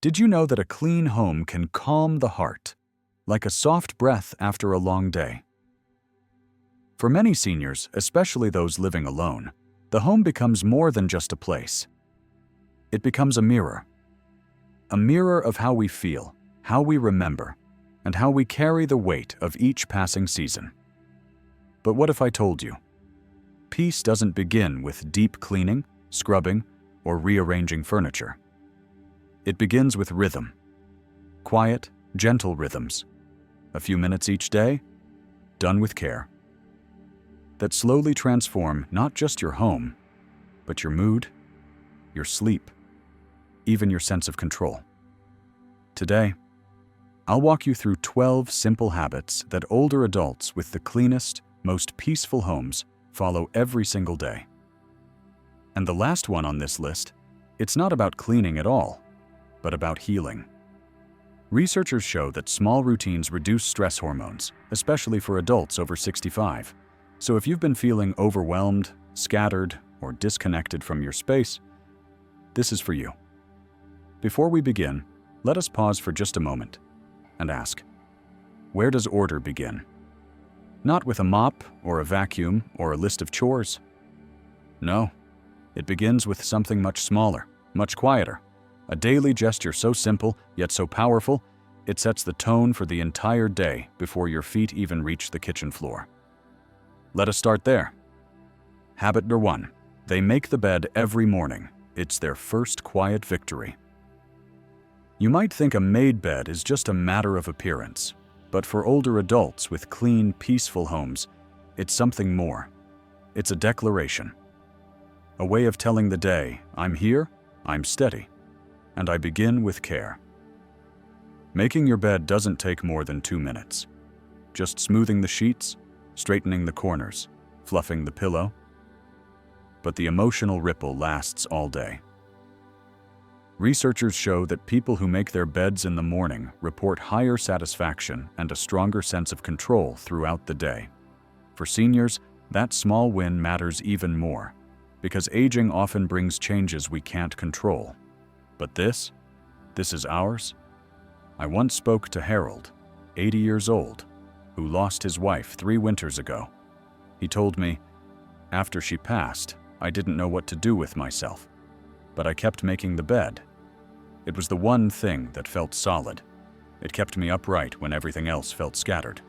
Did you know that a clean home can calm the heart, like a soft breath after a long day? For many seniors, especially those living alone, the home becomes more than just a place. It becomes a mirror of how we feel, how we remember, and how we carry the weight of each passing season. But what if I told you? Peace doesn't begin with deep cleaning, scrubbing, or rearranging furniture. It begins with rhythm. Quiet, gentle rhythms. A few minutes each day, done with care. That slowly transform not just your home, but your mood, your sleep, even your sense of control. Today, I'll walk you through 12 simple habits that older adults with the cleanest, most peaceful homes follow every single day. And the last one on this list, it's not about cleaning at all, but about healing. Researchers show that small routines reduce stress hormones, especially for adults over 65. So if you've been feeling overwhelmed, scattered, or disconnected from your space, this is for you. Before we begin, let us pause for just a moment and ask, where does order begin? Not with a mop or a vacuum or a list of chores. No, it begins with something much smaller, much quieter. A daily gesture so simple, yet so powerful, it sets the tone for the entire day before your feet even reach the kitchen floor. Let us start there. Habit number 1. They make the bed every morning. It's their first quiet victory. You might think a made bed is just a matter of appearance, but for older adults with clean, peaceful homes, it's something more. It's a declaration. A way of telling the day, I'm here, I'm steady, and I begin with care. Making your bed doesn't take more than 2 minutes. Just smoothing the sheets, straightening the corners, fluffing the pillow. But the emotional ripple lasts all day. Researchers show that people who make their beds in the morning report higher satisfaction and a stronger sense of control throughout the day. For seniors, that small win matters even more, because aging often brings changes we can't control. But this is ours. I once spoke to Harold, 80 years old, who lost his wife 3 winters ago. He told me, after she passed, I didn't know what to do with myself, but I kept making the bed. It was the one thing that felt solid. It kept me upright when everything else felt scattered.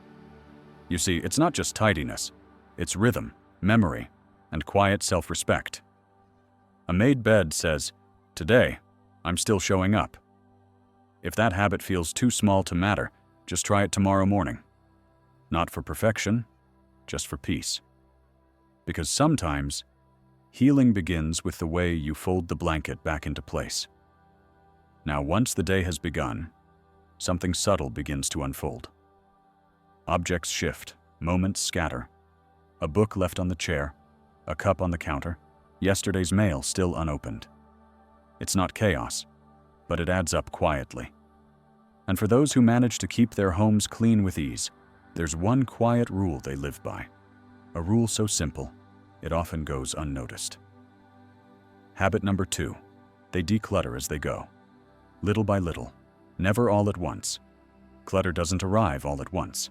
You see, it's not just tidiness, it's rhythm, memory, and quiet self-respect. A made bed says, today, I'm still showing up. If that habit feels too small to matter, just try it tomorrow morning. Not for perfection, just for peace. Because sometimes, healing begins with the way you fold the blanket back into place. Now, once the day has begun, something subtle begins to unfold. Objects shift, moments scatter. A book left on the chair, a cup on the counter, yesterday's mail still unopened. It's not chaos, but it adds up quietly. And for those who manage to keep their homes clean with ease, there's one quiet rule they live by. A rule so simple, it often goes unnoticed. Habit number 2. They declutter as they go. Little by little, never all at once. Clutter doesn't arrive all at once.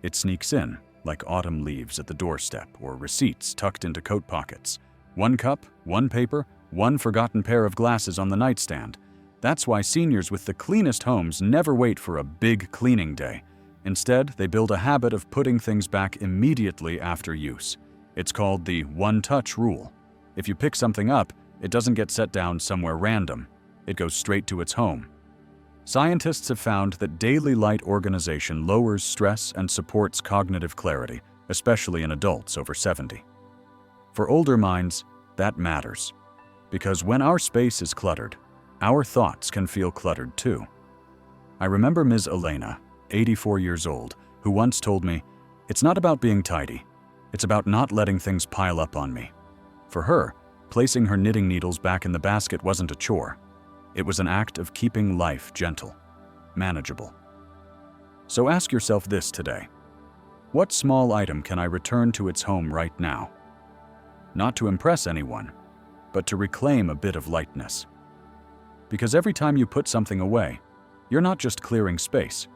It sneaks in, like autumn leaves at the doorstep or receipts tucked into coat pockets. One cup, one paper, one forgotten pair of glasses on the nightstand. That's why seniors with the cleanest homes never wait for a big cleaning day. Instead, they build a habit of putting things back immediately after use. It's called the one-touch rule. If you pick something up, it doesn't get set down somewhere random. It goes straight to its home. Scientists have found that daily light organization lowers stress and supports cognitive clarity, especially in adults over 70. For older minds, that matters, because when our space is cluttered, our thoughts can feel cluttered too. I remember Ms. Elena, 84 years old, who once told me, "It's not about being tidy, it's about not letting things pile up on me." For her, placing her knitting needles back in the basket wasn't a chore. It was an act of keeping life gentle, manageable. So ask yourself this today. What small item can I return to its home right now? Not to impress anyone, but to reclaim a bit of lightness. Because every time you put something away, you're not just clearing space,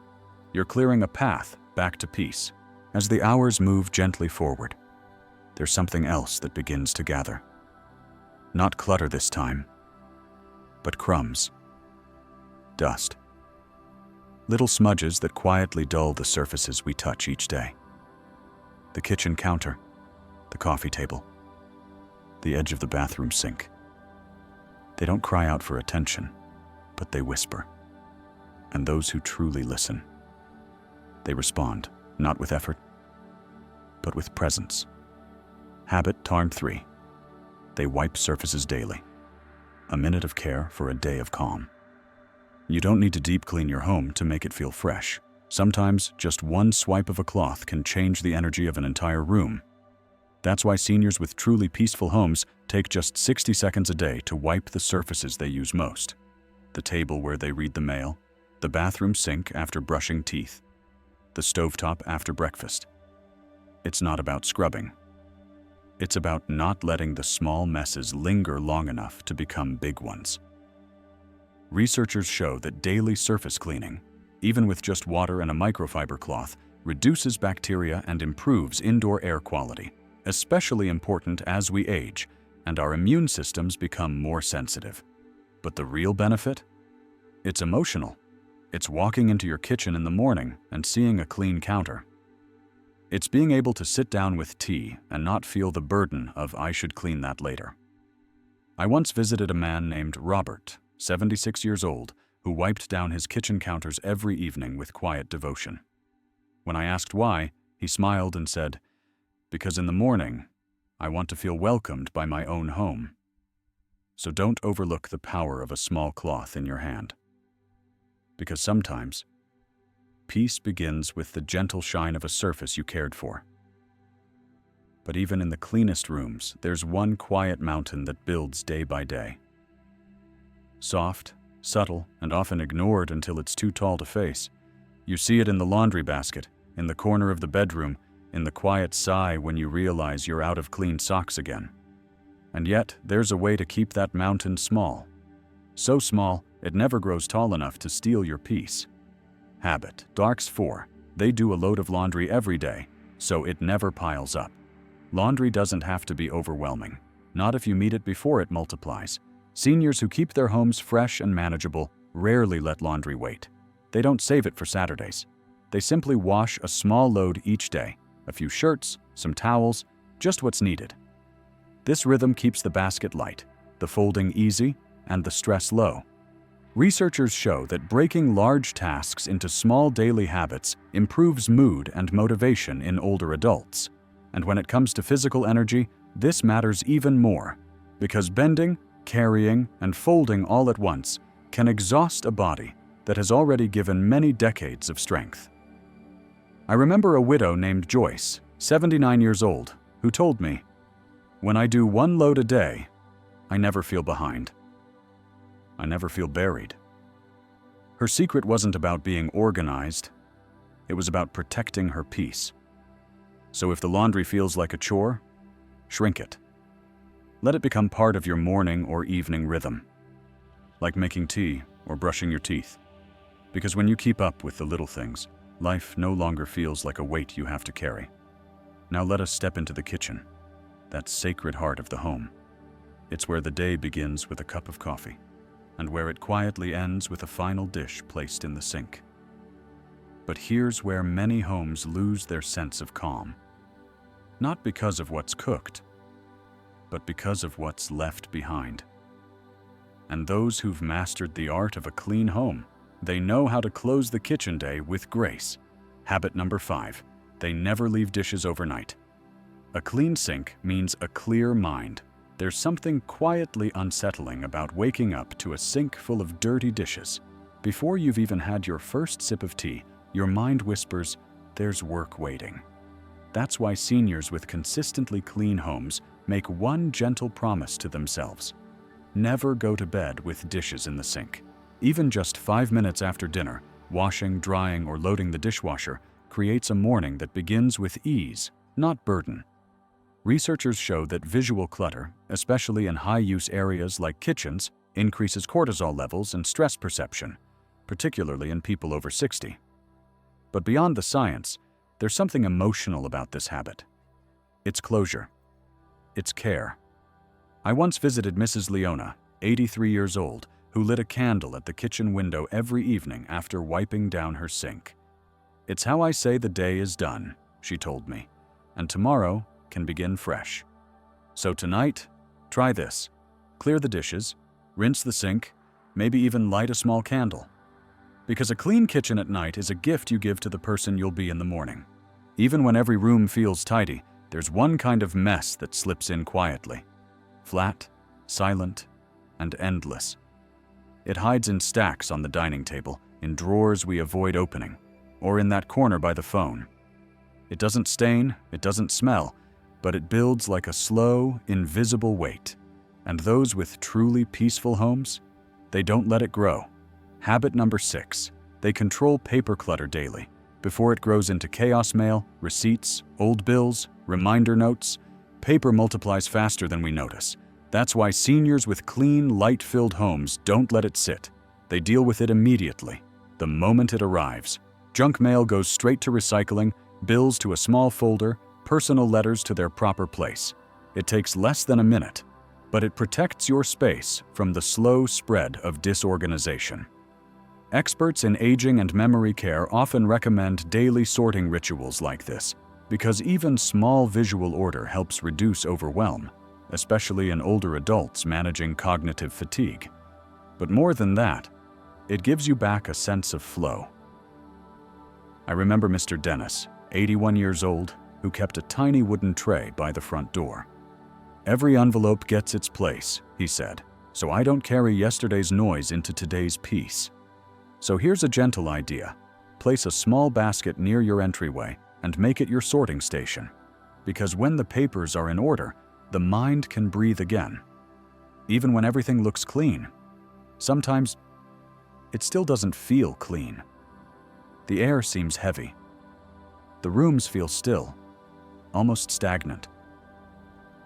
you're clearing a path back to peace. As the hours move gently forward, there's something else that begins to gather. Not clutter this time, but crumbs, dust, little smudges that quietly dull the surfaces we touch each day. The kitchen counter, the coffee table, the edge of the bathroom sink. They don't cry out for attention, but they whisper. And those who truly listen, they respond, not with effort, but with presence. Habit Tarn 3. They wipe surfaces daily. A minute of care for a day of calm. You don't need to deep clean your home to make it feel fresh. Sometimes just one swipe of a cloth can change the energy of an entire room. That's why seniors with truly peaceful homes take just 60 seconds a day to wipe the surfaces they use most. The table where they read the mail, the bathroom sink after brushing teeth, the stovetop after breakfast. It's not about scrubbing. It's about not letting the small messes linger long enough to become big ones. Researchers show that daily surface cleaning, even with just water and a microfiber cloth, reduces bacteria and improves indoor air quality, especially important as we age and our immune systems become more sensitive. But the real benefit? It's emotional. It's walking into your kitchen in the morning and seeing a clean counter. It's being able to sit down with tea and not feel the burden of "I should clean that later." I once visited a man named Robert, 76 years old, who wiped down his kitchen counters every evening with quiet devotion. When I asked why, he smiled and said, "Because in the morning, I want to feel welcomed by my own home." So don't overlook the power of a small cloth in your hand. Because sometimes, peace begins with the gentle shine of a surface you cared for. But even in the cleanest rooms, there's one quiet mountain that builds day by day. Soft, subtle, and often ignored until it's too tall to face. You see it in the laundry basket, in the corner of the bedroom, in the quiet sigh when you realize you're out of clean socks again. And yet, there's a way to keep that mountain small. So small, it never grows tall enough to steal your peace. Habit Darks 4. They do a load of laundry every day, so it never piles up. Laundry doesn't have to be overwhelming, not if you meet it before it multiplies. Seniors who keep their homes fresh and manageable rarely let laundry wait. They don't save it for Saturdays. They simply wash a small load each day, a few shirts, some towels, just what's needed. This rhythm keeps the basket light, the folding easy, and the stress low. Researchers show that breaking large tasks into small daily habits improves mood and motivation in older adults. And when it comes to physical energy, this matters even more, because bending, carrying, and folding all at once can exhaust a body that has already given many decades of strength. I remember a widow named Joyce, 79 years old, who told me, "When I do one load a day, I never feel behind. I never feel buried." Her secret wasn't about being organized, it was about protecting her peace. So if the laundry feels like a chore, shrink it. Let it become part of your morning or evening rhythm, like making tea or brushing your teeth. Because when you keep up with the little things, life no longer feels like a weight you have to carry. Now let us step into the kitchen, that sacred heart of the home. It's where the day begins with a cup of coffee, and where it quietly ends with a final dish placed in the sink. But here's where many homes lose their sense of calm. Not because of what's cooked, but because of what's left behind. And those who've mastered the art of a clean home, they know how to close the kitchen day with grace. Habit number 5, they never leave dishes overnight. A clean sink means a clear mind. There's something quietly unsettling about waking up to a sink full of dirty dishes. Before you've even had your first sip of tea, your mind whispers, "There's work waiting." That's why seniors with consistently clean homes make one gentle promise to themselves. Never go to bed with dishes in the sink. Even just 5 minutes after dinner, washing, drying, or loading the dishwasher creates a morning that begins with ease, not burden. Researchers show that visual clutter, especially in high-use areas like kitchens, increases cortisol levels and stress perception, particularly in people over 60. But beyond the science, there's something emotional about this habit. It's closure. It's care. I once visited Mrs. Leona, 83 years old, who lit a candle at the kitchen window every evening after wiping down her sink. "It's how I say the day is done," she told me, "and tomorrow can begin fresh." So tonight, try this. Clear the dishes, rinse the sink, maybe even light a small candle. Because a clean kitchen at night is a gift you give to the person you'll be in the morning. Even when every room feels tidy, there's one kind of mess that slips in quietly. Flat, silent, and endless. It hides in stacks on the dining table, in drawers we avoid opening, or in that corner by the phone. It doesn't stain, it doesn't smell, but it builds like a slow, invisible weight. And those with truly peaceful homes, they don't let it grow. Habit number 6, they control paper clutter daily, before it grows into chaos mail, receipts, old bills, reminder notes. Paper multiplies faster than we notice. That's why seniors with clean, light-filled homes don't let it sit. They deal with it immediately, the moment it arrives. Junk mail goes straight to recycling, bills to a small folder, personal letters to their proper place. It takes less than a minute, but it protects your space from the slow spread of disorganization. Experts in aging and memory care often recommend daily sorting rituals like this, because even small visual order helps reduce overwhelm, especially in older adults managing cognitive fatigue. But more than that, it gives you back a sense of flow. I remember Mr. Dennis, 81 years old, who kept a tiny wooden tray by the front door. "Every envelope gets its place," he said, "so I don't carry yesterday's noise into today's peace." So here's a gentle idea. Place a small basket near your entryway and make it your sorting station. Because when the papers are in order, the mind can breathe again. Even when everything looks clean, sometimes it still doesn't feel clean. The air seems heavy. The rooms feel still, almost stagnant.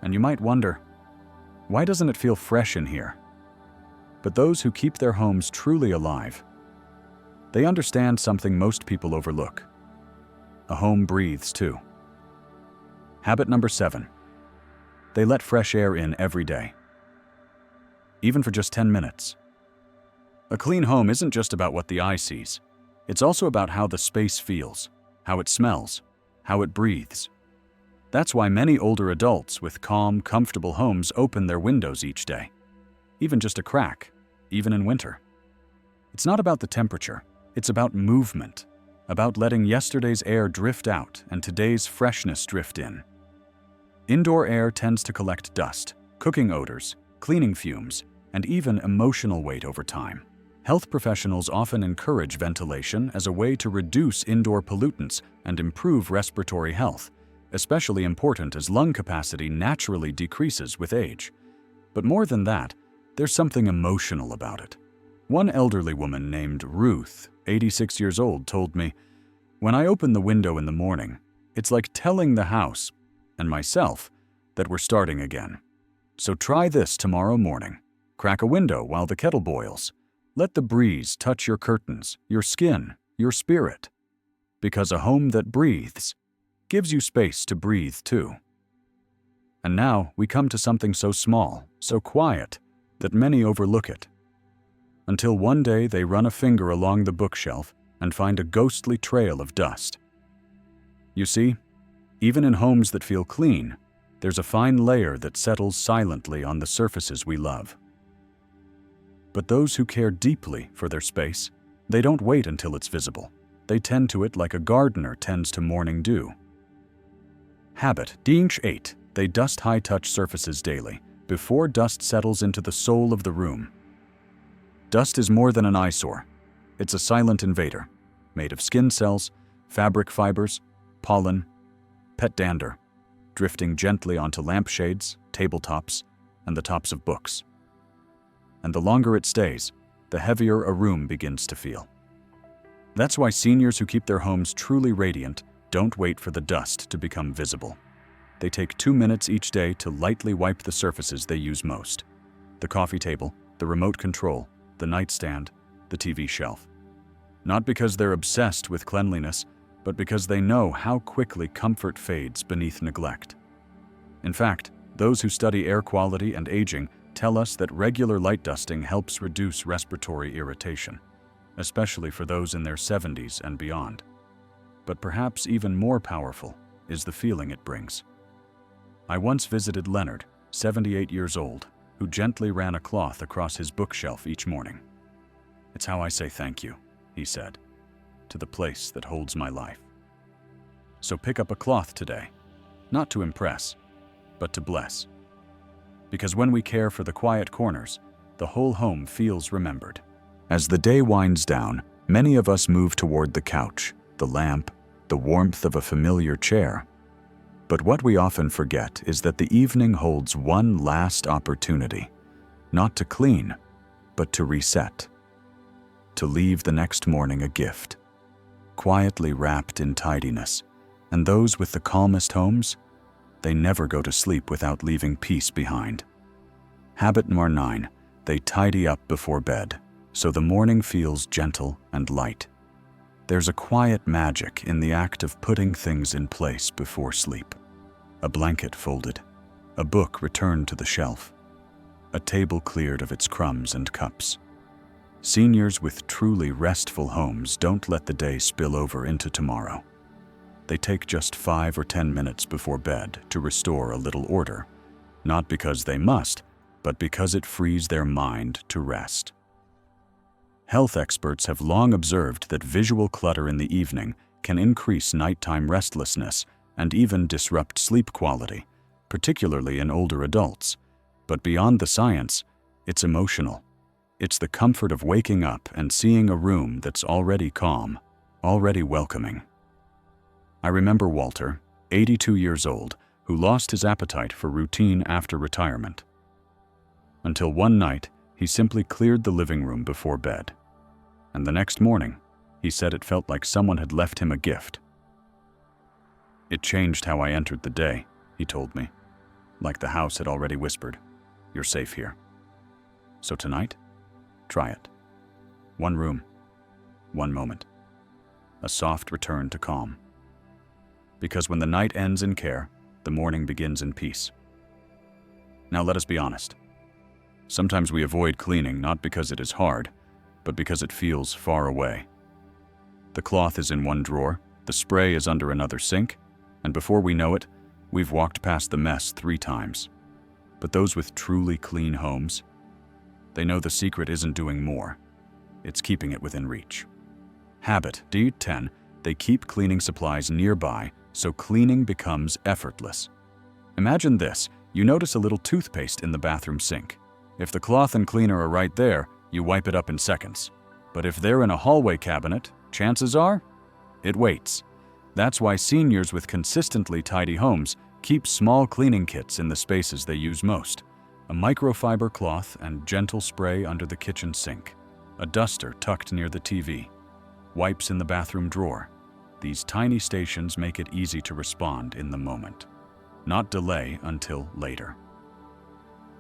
And you might wonder, why doesn't it feel fresh in here? But those who keep their homes truly alive, they understand something most people overlook. A home breathes too. Habit number 7. They let fresh air in every day, even for just 10 minutes. A clean home isn't just about what the eye sees. It's also about how the space feels, how it smells, how it breathes. That's why many older adults with calm, comfortable homes open their windows each day, even just a crack, even in winter. It's not about the temperature, it's about movement, about letting yesterday's air drift out and today's freshness drift in. Indoor air tends to collect dust, cooking odors, cleaning fumes, and even emotional weight over time. Health professionals often encourage ventilation as a way to reduce indoor pollutants and improve respiratory health, especially important as lung capacity naturally decreases with age. But more than that, there's something emotional about it. One elderly woman named Ruth, 86 years old, told me, "When I open the window in the morning, it's like telling the house and myself that we're starting again. So try this tomorrow morning. Crack a window while the kettle boils. Let the breeze touch your curtains, your skin, your spirit. Because a home that breathes gives you space to breathe too." And now we come to something so small, so quiet, that many overlook it. Until one day they run a finger along the bookshelf and find a ghostly trail of dust. You see, even in homes that feel clean, there's a fine layer that settles silently on the surfaces we love. But those who care deeply for their space, they don't wait until it's visible. They tend to it like a gardener tends to morning dew. Habit 8. They dust high-touch surfaces daily, before dust settles into the soul of the room. Dust is more than an eyesore. It's a silent invader, made of skin cells, fabric fibers, pollen, pet dander, drifting gently onto lampshades, tabletops, and the tops of books. And the longer it stays, the heavier a room begins to feel. That's why seniors who keep their homes truly radiant don't wait for the dust to become visible. They take 2 minutes each day to lightly wipe the surfaces they use most: the coffee table, the remote control, the nightstand, the TV shelf. Not because they're obsessed with cleanliness, but because they know how quickly comfort fades beneath neglect. In fact, those who study air quality and aging tell us that regular light dusting helps reduce respiratory irritation, especially for those in their 70s and beyond. But perhaps even more powerful is the feeling it brings. I once visited Leonard, 78 years old, who gently ran a cloth across his bookshelf each morning. "It's how I say thank you," he said, "to the place that holds my life." So pick up a cloth today, not to impress, but to bless. Because when we care for the quiet corners, the whole home feels remembered. As the day winds down, many of us move toward the couch, the lamp, the warmth of a familiar chair. But what we often forget is that the evening holds one last opportunity, not to clean, but to reset. To leave the next morning a gift, quietly wrapped in tidiness. And those with the calmest homes, they never go to sleep without leaving peace behind. Habit number 9, they tidy up before bed, so the morning feels gentle and light. There's a quiet magic in the act of putting things in place before sleep. A blanket folded, a book returned to the shelf, a table cleared of its crumbs and cups. Seniors with truly restful homes don't let the day spill over into tomorrow. They take just 5 or 10 minutes before bed to restore a little order, not because they must, but because it frees their mind to rest. Health experts have long observed that visual clutter in the evening can increase nighttime restlessness and even disrupt sleep quality, particularly in older adults. But beyond the science, it's emotional. It's the comfort of waking up and seeing a room that's already calm, already welcoming. I remember Walter, 82 years old, who lost his appetite for routine after retirement. Until one night, he simply cleared the living room before bed. And the next morning, he said it felt like someone had left him a gift. "It changed how I entered the day," he told me, like the house had already whispered, "You're safe here." So tonight, try it. One room, one moment. A soft return to calm. Because when the night ends in care, the morning begins in peace. Now let us be honest. Sometimes we avoid cleaning not because it is hard, but because it feels far away. The cloth is in one drawer, the spray is under another sink, and before we know it, we've walked past the mess 3 times. But those with truly clean homes, they know the secret isn't doing more, it's keeping it within reach. Habit D10, they keep cleaning supplies nearby so cleaning becomes effortless. Imagine this, you notice a little toothpaste in the bathroom sink. If the cloth and cleaner are right there, you wipe it up in seconds. But if they're in a hallway cabinet, chances are, it waits. That's why seniors with consistently tidy homes keep small cleaning kits in the spaces they use most. A microfiber cloth and gentle spray under the kitchen sink. A duster tucked near the TV. Wipes in the bathroom drawer. These tiny stations make it easy to respond in the moment, not delay until later.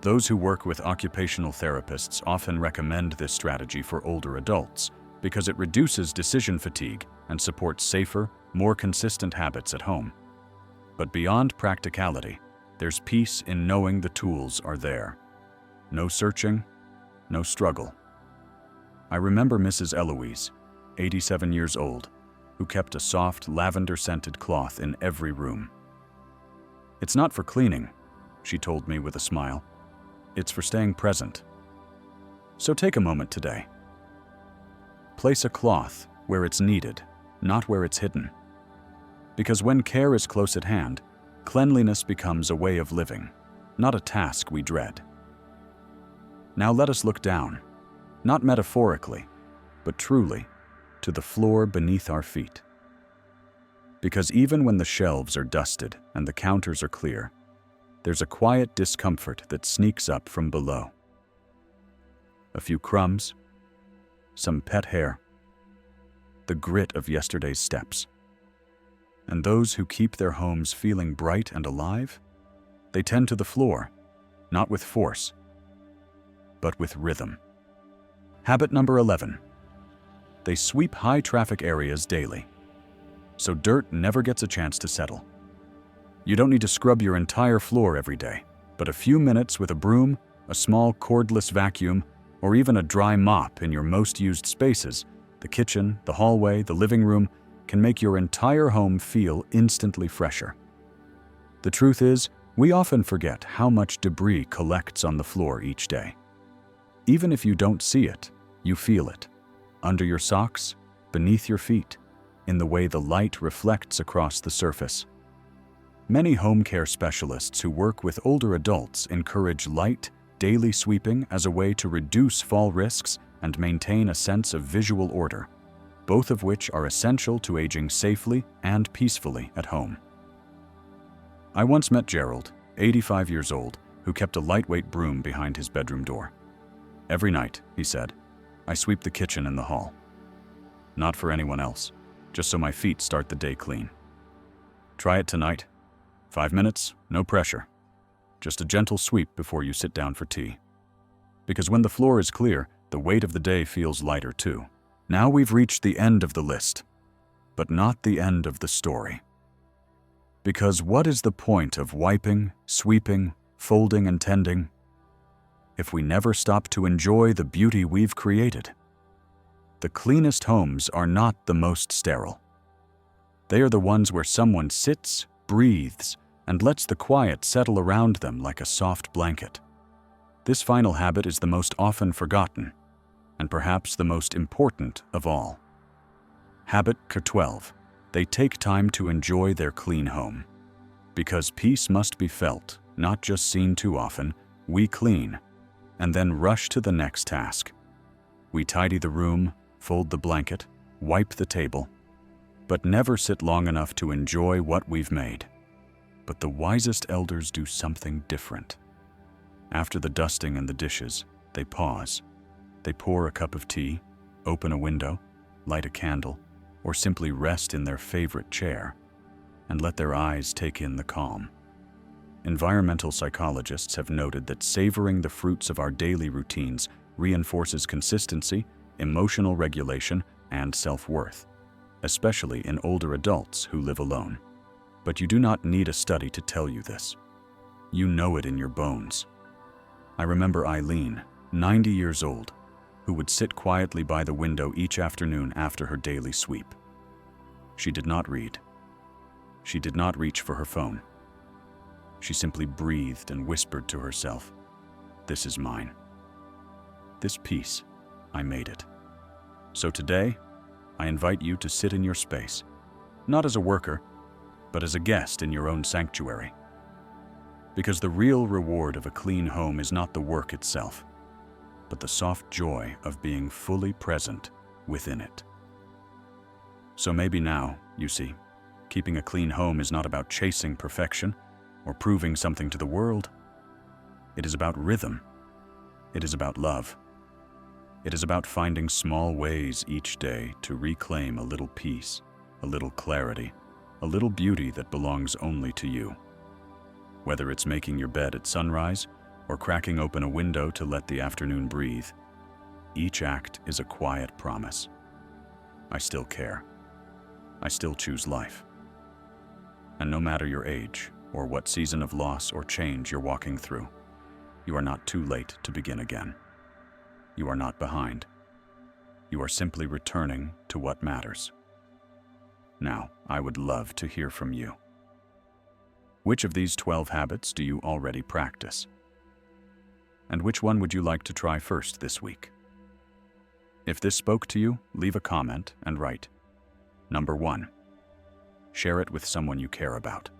Those who work with occupational therapists often recommend this strategy for older adults because it reduces decision fatigue and supports safer, more consistent habits at home. But beyond practicality, there's peace in knowing the tools are there. No searching, no struggle. I remember Mrs. Eloise, 87 years old, who kept a soft lavender-scented cloth in every room. "It's not for cleaning," she told me with a smile. "It's for staying present." So take a moment today. Place a cloth where it's needed, not where it's hidden. Because when care is close at hand, cleanliness becomes a way of living, not a task we dread. Now let us look down, not metaphorically, but truly, to the floor beneath our feet. Because even when the shelves are dusted and the counters are clear, there's a quiet discomfort that sneaks up from below. A few crumbs, some pet hair, the grit of yesterday's steps. And those who keep their homes feeling bright and alive, they tend to the floor, not with force, but with rhythm. Habit number 11. They sweep high-traffic areas daily, so dirt never gets a chance to settle. You don't need to scrub your entire floor every day, but a few minutes with a broom, a small cordless vacuum, or even a dry mop in your most used spaces, the kitchen, the hallway, the living room, can make your entire home feel instantly fresher. The truth is, we often forget how much debris collects on the floor each day. Even if you don't see it, you feel it. Under your socks, beneath your feet, in the way the light reflects across the surface. Many home care specialists who work with older adults encourage light, daily sweeping as a way to reduce fall risks and maintain a sense of visual order, both of which are essential to aging safely and peacefully at home. I once met Gerald, 85 years old, who kept a lightweight broom behind his bedroom door. Every night, he said, I sweep the kitchen and the hall. Not for anyone else, just so my feet start the day clean. Try it tonight. 5 minutes, no pressure. Just a gentle sweep before you sit down for tea. Because when the floor is clear, the weight of the day feels lighter too. Now we've reached the end of the list, but not the end of the story. Because what is the point of wiping, sweeping, folding, and tending if we never stop to enjoy the beauty we've created? The cleanest homes are not the most sterile. They are the ones where someone sits, breathes, and lets the quiet settle around them like a soft blanket. This final habit is the most often forgotten, and perhaps the most important of all. Habit 12. They take time to enjoy their clean home. Because peace must be felt, not just seen too often, we clean, and then rush to the next task. We tidy the room, fold the blanket, wipe the table, but never sit long enough to enjoy what we've made. But the wisest elders do something different. After the dusting and the dishes, they pause. They pour a cup of tea, open a window, light a candle, or simply rest in their favorite chair and let their eyes take in the calm. Environmental psychologists have noted that savoring the fruits of our daily routines reinforces consistency, emotional regulation, and self-worth, especially in older adults who live alone. But you do not need a study to tell you this. You know it in your bones. I remember Eileen, 90 years old, who would sit quietly by the window each afternoon after her daily sweep. She did not read. She did not reach for her phone. She simply breathed and whispered to herself, "This is mine. This piece, I made it." So today, I invite you to sit in your space, not as a worker, but as a guest in your own sanctuary. Because the real reward of a clean home is not the work itself, but the soft joy of being fully present within it. So maybe now, you see, keeping a clean home is not about chasing perfection or proving something to the world. It is about rhythm. It is about love. It is about finding small ways each day to reclaim a little peace, a little clarity, a little beauty that belongs only to you. Whether it's making your bed at sunrise or cracking open a window to let the afternoon breathe, each act is a quiet promise. I still care. I still choose life. And no matter your age or what season of loss or change you're walking through, you are not too late to begin again. You are not behind. You are simply returning to what matters. Now, I would love to hear from you. Which of these 12 habits do you already practice? And which one would you like to try first this week? If this spoke to you, leave a comment and write, Number 1. Share it with someone you care about.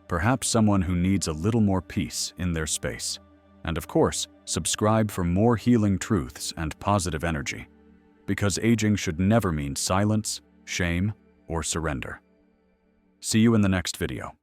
Perhaps someone who needs a little more peace in their space. And of course, subscribe for more healing truths and positive energy, because aging should never mean silence, shame, or surrender. See you in the next video.